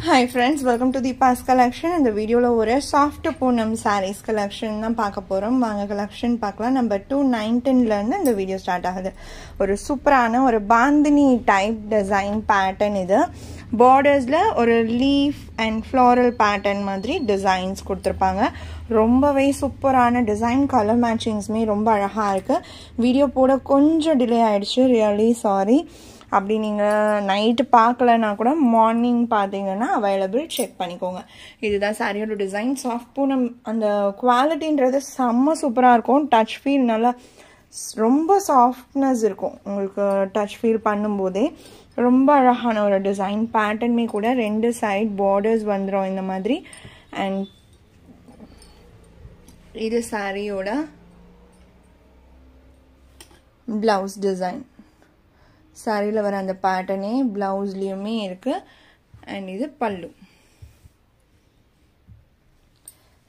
Hi friends, welcome to the Past collection. In the video la ஒரு soft Poonam sarees collection தான் பார்க்க போறோம். வாங்க collection பார்க்கலாம். Number 219 ல இருந்து இந்த வீடியோ ஸ்டார்ட் ஆகுது. ஒரு சூப்பரான ஒரு பாந்தினி டைப் டிசைன் பேட்டர்ன் இது. பார்டர்ஸ்ல ஒரு லீஃப் அண்ட் ஃப்ளோரல் பேட்டர்ன் மாதிரி டிசைன்ஸ் கொடுத்திருப்பாங்க. ரொம்பவே சூப்பரான டிசைன், கலர் மேட்சிங்ஸ்மே ரொம்ப அழகா இருக்கு. வீடியோ போட கொஞ்சம் டிலே ஆயிடுச்சு. Really sorry. அப்படி நீங்கள் நைட்டு பார்க்கலன்னா கூட மார்னிங் பார்த்தீங்கன்னா அவைலபிள் செக் பண்ணிக்கோங்க. இதுதான் சாரியோட டிசைன். சாஃப்ட் பூனம் அந்த குவாலிட்டின்றது செம்ம சூப்பராக இருக்கும். டச் ஃபீல் நல்லா ரொம்ப சாஃப்ட்னஸ் இருக்கும். உங்களுக்கு டச் ஃபீல் பண்ணும்போதே ரொம்ப அழகான ஒரு டிசைன். பேட்டர்னுமே கூட ரெண்டு சைட் பார்டர்ஸ் வந்துடும் இந்த மாதிரி. அண்ட் இது சாரியோட பிளவுஸ் டிசைன். சாரியில் வர அந்த பேட்டர்னே பிளவுஸ்லேயுமே இருக்கு. அண்ட் இது பல்லு.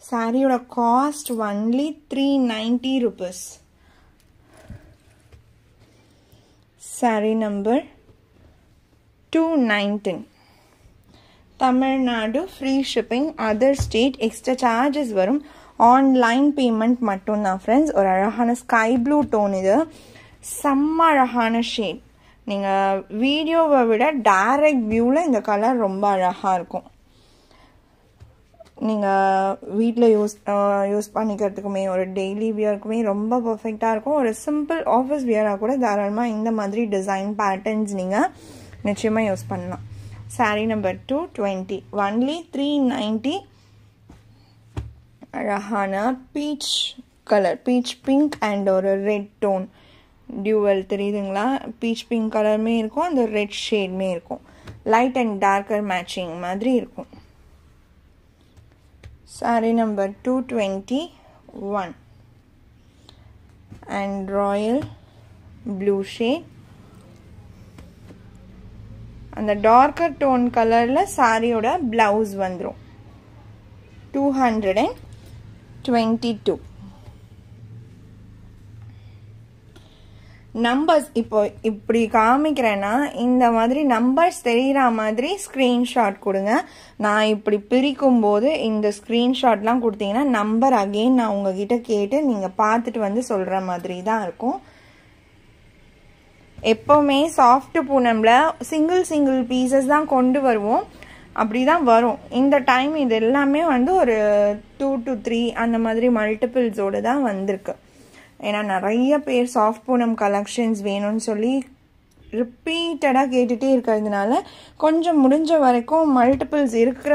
சாரியோட cost only 390 rupees. Sorry number 219. Tamil Nadu free shipping, other state extra charges வரும். ஆன்லைன் பேமெண்ட் மட்டும்தான் ஃப்ரெண்ட்ஸ். ஒரு அழகான ஸ்கை ப்ளூ டோன். இது செம்ம அழகான ஷேட். நீங்கள் வீடியோவை விட டைரக்ட் வியூவில் இந்த கலர் ரொம்ப அழகாக இருக்கும். நீங்கள் வீட்டில் யூஸ் பண்ணிக்கிறதுக்குமே ஒரு டெய்லி வியருக்குமே ரொம்ப பர்ஃபெக்டாக இருக்கும். ஒரு சிம்பிள் ஆஃபீஸ் வியராக கூட தாராளமாக இந்த மாதிரி டிசைன் பேட்டர்ன்ஸ் நீங்கள் நிச்சயமாக யூஸ் பண்ணலாம். Sari number 220, only 390. அழகான peach colour, beach pink and ஒரு ரெட் டோன் டியூவல் தெரியுதுங்களா? பீச் பிங்க் கலருமே இருக்கும், அந்த ரெட் ஷேட்மே இருக்கும். லைட் அண்ட் டார்க்கர் மேட்சிங் மாதிரி இருக்கும். Sorry number 221 and Royal blue shade. அந்த டார்க்கர் டோன் கலரில் சாரியோட பிளவுஸ் வந்துடும். 222. நம்பர்ஸ் இப்போ இப்படி காமிக்கிறேன்னா இந்த மாதிரி நம்பர்ஸ் தெரிகிற மாதிரி ஸ்க்ரீன்ஷாட் கொடுங்க. நான் இப்படி பிரிக்கும் போது இந்த ஸ்க்ரீன்ஷாட்லாம் கொடுத்தீங்கன்னா நம்பர் அகெயின் நான் உங்ககிட்ட கேட்டு நீங்கள் பார்த்துட்டு வந்து சொல்கிற மாதிரி தான் இருக்கும். எப்போவுமே சாஃப்ட் பூனம்ல சிங்கிள் பீசஸ் தான் கொண்டு வருவோம். அப்படி தான் வரும். இந்த டைம் இது எல்லாமே வந்து ஒரு 2 to 3 அந்த மாதிரி மல்டிபிள்ஸோடு தான் வந்திருக்கு. ஏன்னா நிறைய பேர் சாஃப்ட் பூனம் கலெக்ஷன்ஸ் வேணும்னு சொல்லி ரிப்பீட்டடாக கேட்டுகிட்டே இருக்கிறதுனால கொஞ்சம் முடிஞ்ச வரைக்கும் மல்டிபிள்ஸ் இருக்கிற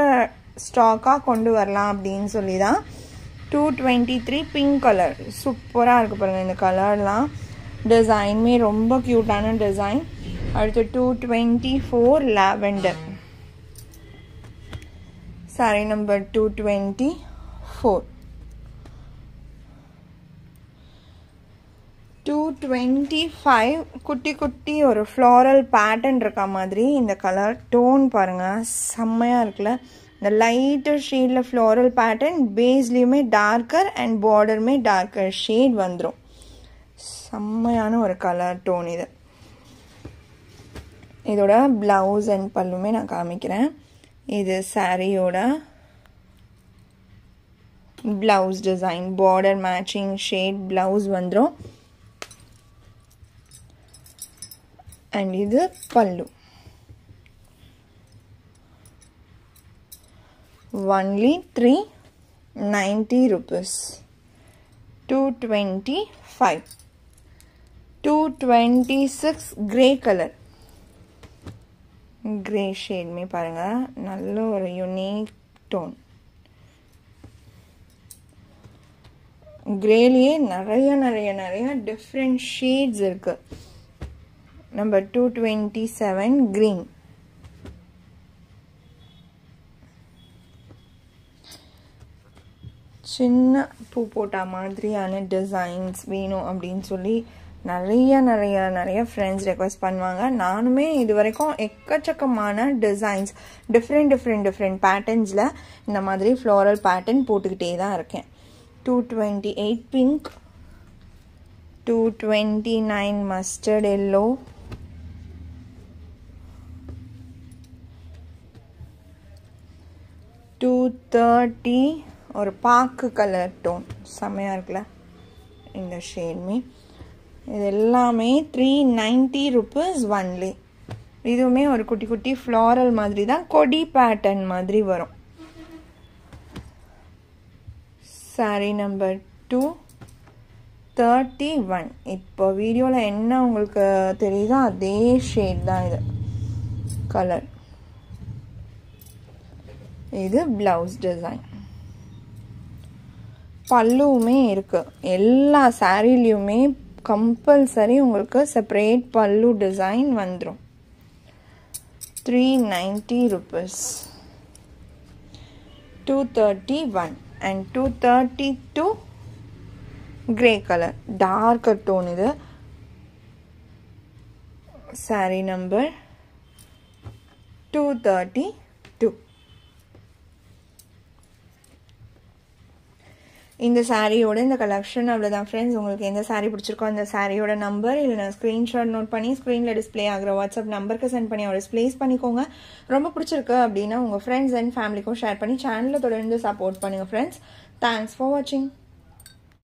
ஸ்டாக்காக கொண்டு வரலாம் அப்படின்னு சொல்லி தான். 223 பிங்க் கலர் சூப்பராக இருக்குது பாருங்கள். இந்த கலர்லாம் டிசைன்மே ரொம்ப க்யூட்டான டிசைன். அடுத்து 224 லாவெண்டர். Sorry number 224. 225 குட்டி குட்டி ஒரு ஃப்ளாரல் பேட்டர்ன் இருக்க மாதிரி இந்த கலர் டோன் பாருங்கள், செம்மையாக இருக்குல்ல? இந்த லைட்டர் ஷேடில் ஃப்ளாரல் பேட்டர்ன், பேஸ்லேயுமே டார்க்கர் அண்ட் பார்டருமே டார்க்கர் ஷேட் வந்துடும். செம்மையான ஒரு கலர் டோன் இது. இதோட ப்ளவுஸ் அண்ட் பல்லுமே நான் காமிக்கிறேன். இது சாரியோட blouse design, border matching shade blouse வந்துடும். அண்ட் இது பல்லு. Only 390 rupees. 225. 226 grey colour. Grey ஷேட்மே பாருங்க, நல்ல ஒரு யூனிக் டோன். கிரேலியே நிறைய டிஃப்ரெண்ட் ஷேட்ஸ் இருக்கு. Number 227 green. சின்ன பூ போட்ட மாதிரியான டிசைன்ஸ் வேணும் அப்படின்னு சொல்லி நிறைய ஃப்ரெண்ட்ஸ் ரெக்வெஸ்ட் பண்ணுவாங்க. நானுமே இது வரைக்கும் எக்கச்சக்கமான டிசைன்ஸ் டிஃப்ரெண்ட் பேட்டர்ன்ஸில் இந்த மாதிரி ஃப்ளோரல் பேட்டர்ன் போட்டுக்கிட்டே தான் இருக்கேன். 228 பிங்க், 229 mustard yellow, 230 230 ஒரு பாக்கு கலர் டோன் செமையாக இருக்குல்ல இந்த ஷேட்மே. இது எல்லாமே 390 rupees ஒன்லி. இதுவுமே ஒரு குட்டி குட்டி ஃப்ளாரல் மாதிரி தான், கொடி பேட்டர்ன் மாதிரி வரும். Sorry number 231. இப்போ வீடியோவில் என்ன உங்களுக்கு தெரியுதோ அதே ஷேட் தான் இது கலர். இது பிளவுஸ் டிசைன். பல்லுவுமே இருக்கு. எல்லா சாரிலையுமே கம்பல்சரி உங்களுக்கு செப்பரேட் பல்லு டிசைன் வந்துடும். 390 rupees. 231 and 232 grey color darker tone. இது saree number 232. இந்த சாரியோட இந்த கலெக்ஷன் அவ்வளோதான் ஃப்ரெண்ட்ஸ். உங்களுக்கு எந்த சாரீ பிடிச்சிருக்கோ அந்த சாரியோட நம்பர் இல்லை நான் ஸ்க்ரீன்ஷாட் நோட் பண்ணி ஸ்க்ரீனில் டிஸ்பிளே ஆகிற வாட்ஸ்அப் நம்பருக்கு சென்ட் பண்ணி அவரை ப்ளேஸ் பண்ணிக்கோங்க. ரொம்ப பிடிச்சிருக்கு அப்படின்னா உங்கள் ஃப்ரெண்ட்ஸ் அண்ட் ஃபேமிலிக்கும் ஷேர் பண்ணி சேனலை தொடர்ந்து சப்போர்ட் பண்ணுங்கள் ஃப்ரெண்ட்ஸ். தேங்க்ஸ் ஃபார் வாட்சிங்.